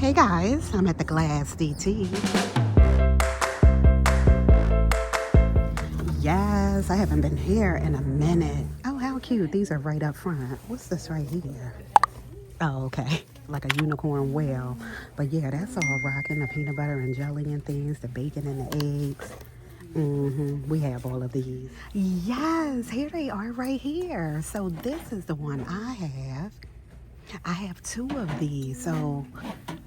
Hey guys, I'm at the Glass DT. Yes, I haven't been here in a minute. Oh, how cute. These are right up front. What's this right here? Oh, okay. Like a unicorn whale. But yeah, that's all rocking. The peanut butter and jelly and things, the bacon and the eggs. We have all of these. Yes, here they are right here. So this is the one I have. I have two of these. So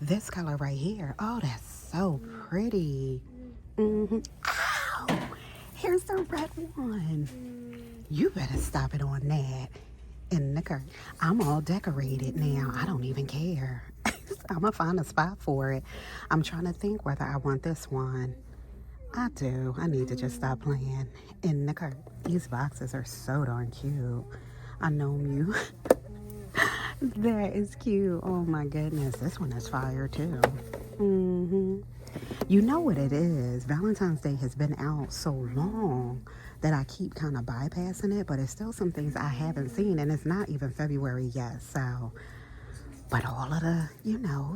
this color right here. Oh, that's so pretty. Ow! Here's the red one. You better stop it on that. In the curtain. I'm all decorated now. I don't even care. I'm gonna find a spot for it. I'm trying to think whether I want this one. I do. I need to just stop playing in the curtain. These boxes are so darn cute. I know you. That is cute. Oh my goodness. This one is fire too. You know what it is? Valentine's Day has been out so long that I keep kind of bypassing it, but it's still some things I haven't seen, and it's not even February yet, so. But all of the,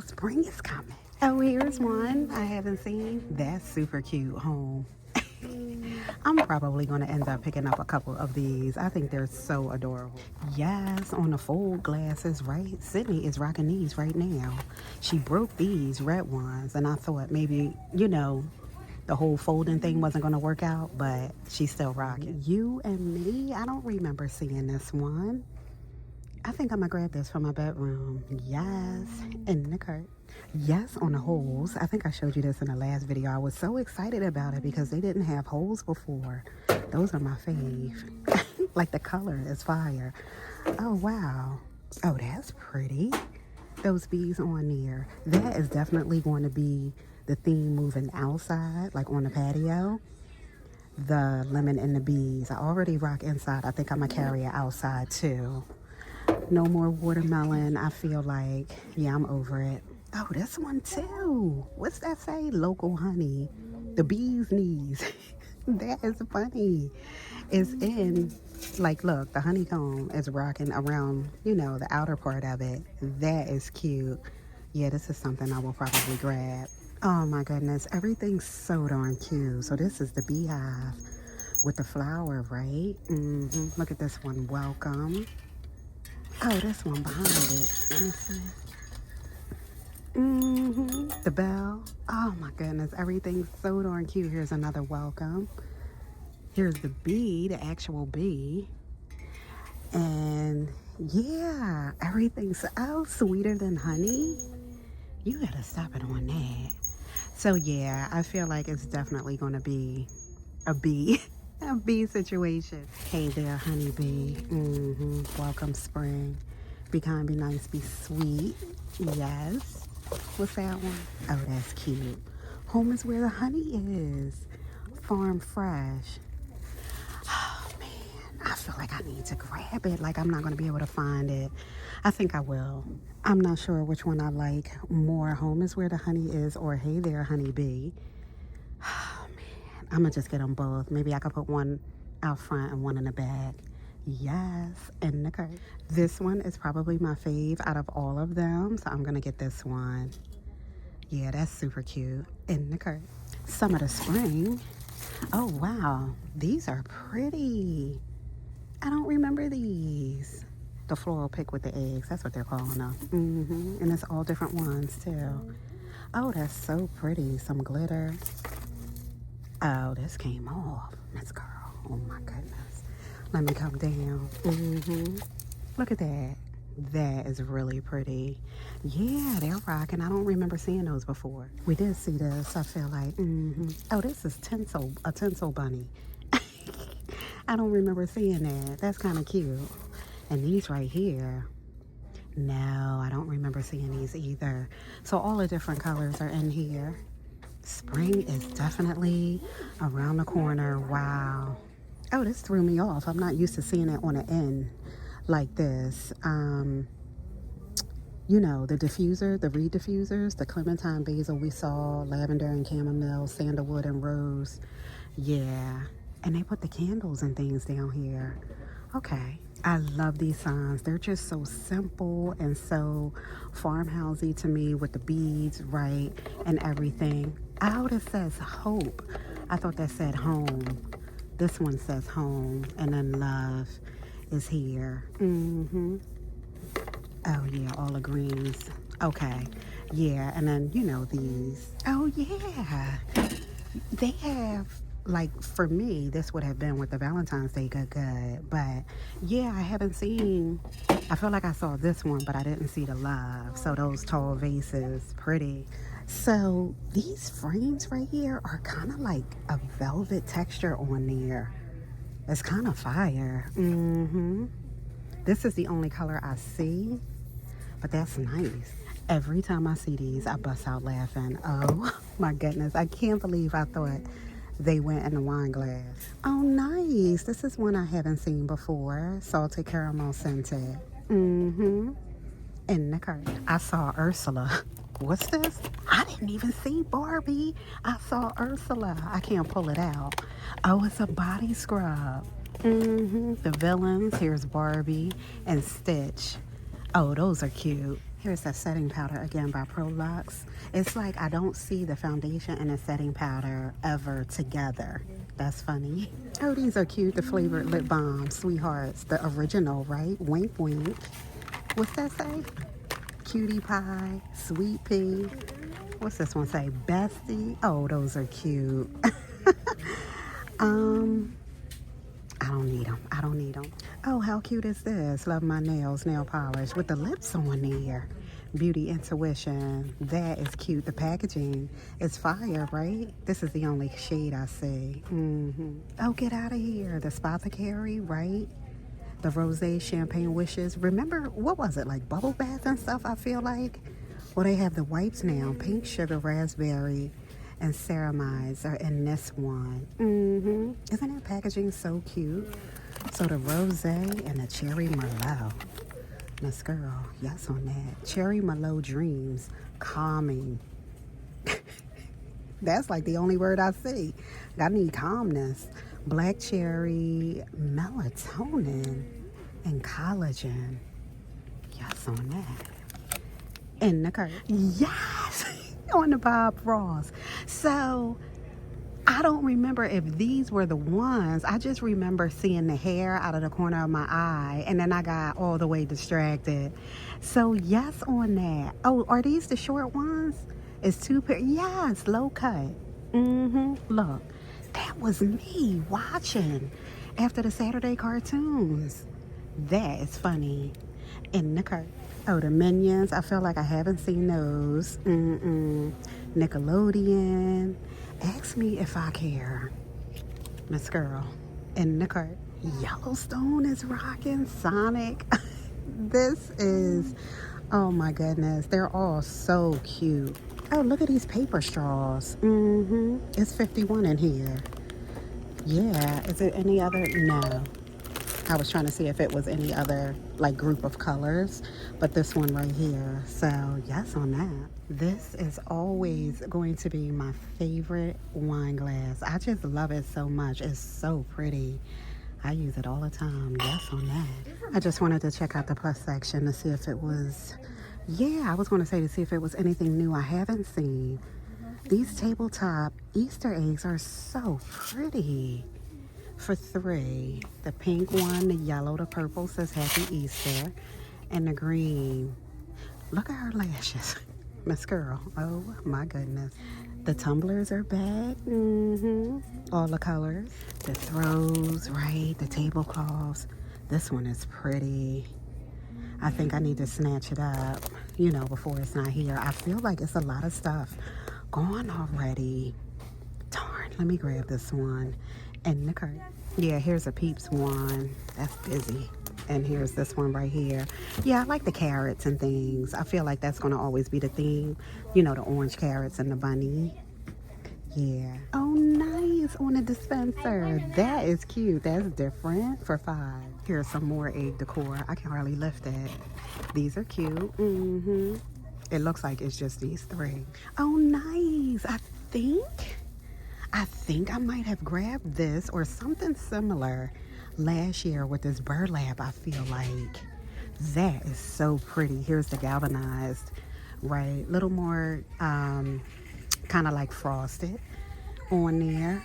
spring is coming. Oh, here's one I haven't seen. That's super cute, home. I'm probably going to end up picking up a couple of these. I think they're so adorable. Yes, on the fold glasses, right? Sydney is rocking these right now. She broke these red ones, and I thought maybe, the whole folding thing wasn't going to work out, but she's still rocking. You and Me, I don't remember seeing this one. I think I'm going to grab this for my bedroom. Yes, in the curtain. Yes, on the holes. I think I showed you this in the last video. I was so excited about it because they didn't have holes before. Those are my fave. Like the color is fire. Oh, wow. Oh, that's pretty. Those bees on there. That is definitely going to be the theme moving outside, like on the patio. The lemon and the bees. I already rock inside. I think I'm going to carry it outside too. No more watermelon. I feel like, yeah, I'm over it. Oh, this one too. What's that say? Local honey. The bee's knees. That is funny. It's in, like, look, the honeycomb is rocking around, the outer part of it. That is cute. Yeah, this is something I will probably grab. Oh my goodness, everything's so darn cute. So this is the beehive with the flower, right? Look at this one. Welcome. Oh, this one behind it. Let me see. The bell. Oh my goodness, everything's so darn cute. Here's another welcome. Here's the bee, the actual bee. And yeah, everything's sweeter than honey. You gotta stop it on that. So yeah, I feel like it's definitely gonna be a bee. A bee situation. Hey there, honeybee. Welcome, spring. Be kind, be nice, be sweet. Yes. What's that one? Oh, that's cute. Home is where the honey is. Farm fresh. Oh, man. I feel like I need to grab it. Like I'm not going to be able to find it. I think I will. I'm not sure which one I like more. Home is where the honey is, or Hey there, honeybee. Oh, man. I'm going to just get them both. Maybe I could put one out front and one in the back. Yes, in the curtain. This one is probably my fave out of all of them, so I'm gonna get this one. Yeah, that's super cute. In the curtain. Some of the spring. Oh wow, these are pretty. I don't remember these. The floral pick with the eggs, that's what they're calling them. And it's all different ones too. Oh, that's so pretty. Some glitter. Oh, this came off. Miss Girl. Oh my goodness. Let me come down. Look at that. That is really pretty. Yeah, they're rocking. I don't remember seeing those before. We did see this, I feel like. Oh, this is a tinsel bunny. I don't remember seeing that. That's kind of cute. And these right here. No, I don't remember seeing these either. So all the different colors are in here. Spring is definitely around the corner. Wow. Oh, this threw me off. I'm not used to seeing it on the end like this. The diffuser, the reed diffusers, the clementine basil we saw, lavender and chamomile, sandalwood and rose. Yeah. And they put the candles and things down here. Okay. I love these signs. They're just so simple and so farmhousey to me with the beads, right, and everything. Out it says hope. I thought that said home. This one says home, and then love is here. Oh yeah, all the greens. Okay, yeah, and then you know these. Oh yeah, they have, like, for me this would have been with the Valentine's Day good, but yeah, I haven't seen, I feel like I saw this one, but I didn't see the love. So those tall vases, pretty. So these frames right here are kind of like a velvet texture on there. It's kind of fire. This is the only color I see, but that's nice. Every time I see these, I bust out laughing. Oh my goodness, I can't believe I thought they went in the wine glass. Oh nice, this is one I haven't seen before. Salted caramel scented. In the cart. I saw Ursula. What's this? I didn't even see Barbie. I saw Ursula. I can't pull it out. Oh, it's a body scrub. The villains. Here's Barbie and Stitch. Oh, those are cute. Here's that setting powder again by Prolux. It's like I don't see the foundation and the setting powder ever together. That's funny. Oh, these are cute. The flavored lip balm, Sweethearts. The original, right? Wink, wink. What's that say? Cutie pie, sweet pea. What's this one say? Bestie. Oh, those are cute. I don't need them. I don't need them. Oh, how cute is this? Love my nails, nail polish with the lips on there. Beauty Intuition. That is cute. The packaging is fire, right? This is the only shade I see. Oh, get out of here. The Spothecary, right? The Rosé Champagne Wishes. Remember, what was it, like bubble bath and stuff, I feel like? Well, they have the wipes now. Pink Sugar Raspberry and Ceramides are in this one. Isn't that packaging so cute? So the Rosé and the Cherry Merlot. Miss Girl, yes on that. Cherry Merlot Dreams. Calming. That's like the only word I see. I need calmness. Black cherry, melatonin, and collagen. Yes on that. In the curtain. Yes! On the Bob Ross. So I don't remember if these were the ones. I just remember seeing the hair out of the corner of my eye, and then I got all the way distracted. So yes on that. Oh, are these the short ones? It's two pair. Yes, low cut. Look, that was me watching after the Saturday cartoons. That is funny. In the cart. Oh, the Minions. I feel like I haven't seen those. Nickelodeon. Ask me if I care. Miss Girl. In the cart. Yellowstone is rocking. Sonic. This is, oh my goodness. They're all so cute. Oh, look at these paper straws. It's 51 in here. Yeah. Is it any other? No. I was trying to see if it was any other like group of colors, but this one right here. So yes on that. This is always going to be my favorite wine glass. I just love it so much. It's so pretty. I use it all the time. Yes on that. I just wanted to check out the plus section to see if it was, yeah, I was going to say to see if it was anything new I haven't seen. These tabletop Easter eggs are so pretty. For $3. The pink one, the yellow, the purple says Happy Easter. And the green. Look at her lashes. Miss Girl. Oh my goodness. The tumblers are back. All the colors. The throws, right? The tablecloths. This one is pretty. I think I need to snatch it up, you know, before it's not here. I feel like it's a lot of stuff gone already. Darn, let me grab this one. And the cart. Yeah, here's a Peeps one. That's busy. And here's this one right here. Yeah, I like the carrots and things. I feel like that's going to always be the theme. You know, the orange carrots and the bunny. Yeah. Oh, nice. On a dispenser. That is cute. That's different. For $5. Here's some more egg decor. I can hardly lift it. These are cute. It looks like it's just these 3. Oh, nice. I think I might have grabbed this or something similar. last year with this burlap. I feel like that is so pretty. Here's the galvanized, right? Little more kind of like frosted on there.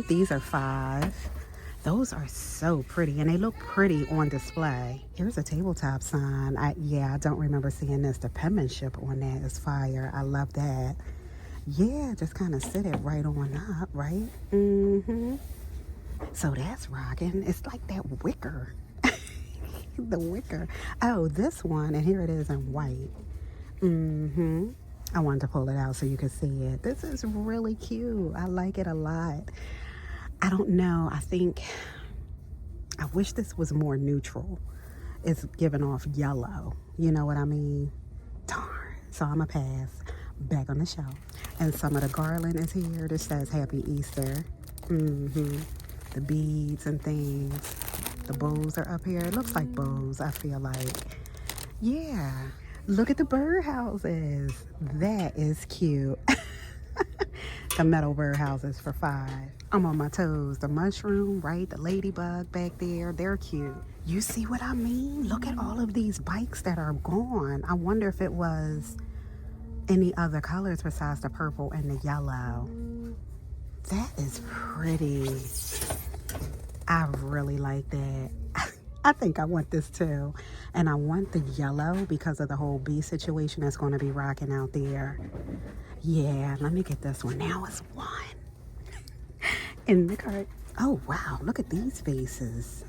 These are 5. Those are so pretty, and they look pretty on display. Here's a tabletop sign. I don't remember seeing this. The penmanship on that is fire. I love that. Yeah, just kind of sit it right on up, right? So that's rocking. It's like that wicker. The wicker. Oh, this one, and here it is in white. I wanted to pull it out so you could see it. This is really cute. I like it a lot. I don't know. I wish this was more neutral. It's giving off yellow. You know what I mean? Darn. So I'm going to pass. Back on the shelf. And some of the garland is here. This says Happy Easter. The beads and things. The bows are up here. It looks like bows, I feel like. Yeah. Look at the birdhouses. That is cute. The metal birdhouses for 5. I'm on my toes. The mushroom, right? The ladybug back there. They're cute. You see what I mean? Look at all of these bikes that are gone. I wonder if it was any other colors besides the purple and the yellow. That is pretty. I really like that. I think I want this too. And I want the yellow because of the whole bee situation that's going to be rocking out there. Yeah, let me get this one. Now it's 1 in the cart. Oh, wow. Look at these vases.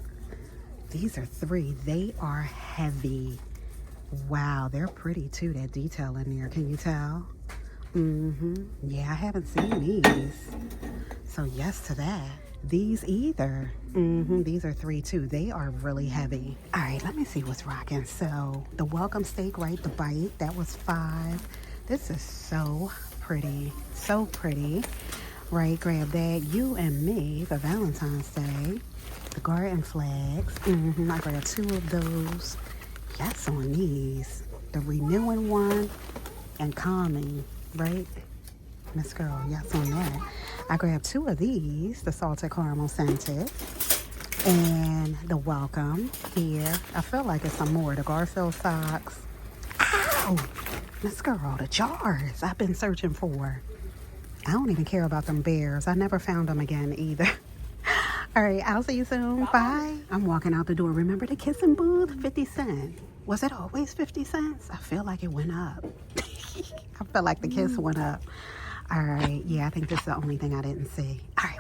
These are 3. They are heavy. Wow, they're pretty too. That detail in there. Can you tell? Yeah, I haven't seen these. So yes to that. These either. These are 3 too. They are really heavy. All right, let me see what's rocking. So the welcome steak, right? The bite, that was 5. This is so pretty. So pretty. Right, grab that. You and me for Valentine's Day. The garden flags. I grabbed 2 of those. Yes on these. The renewing one and calming, right? Miss Girl, yes on that. I grabbed 2 of these, the salted caramel scented, and the welcome here. I feel like it's some more. The Garfield socks. Ow! Miss Girl, the jars I've been searching for. I don't even care about them bears. I never found them again either. All right, I'll see you soon. Bye. I'm walking out the door. Remember the kissing booth? 50 cents. Was it always 50 cents? I feel like it went up. I feel like the kiss went up. All right. Yeah, I think this is the only thing I didn't see. All right.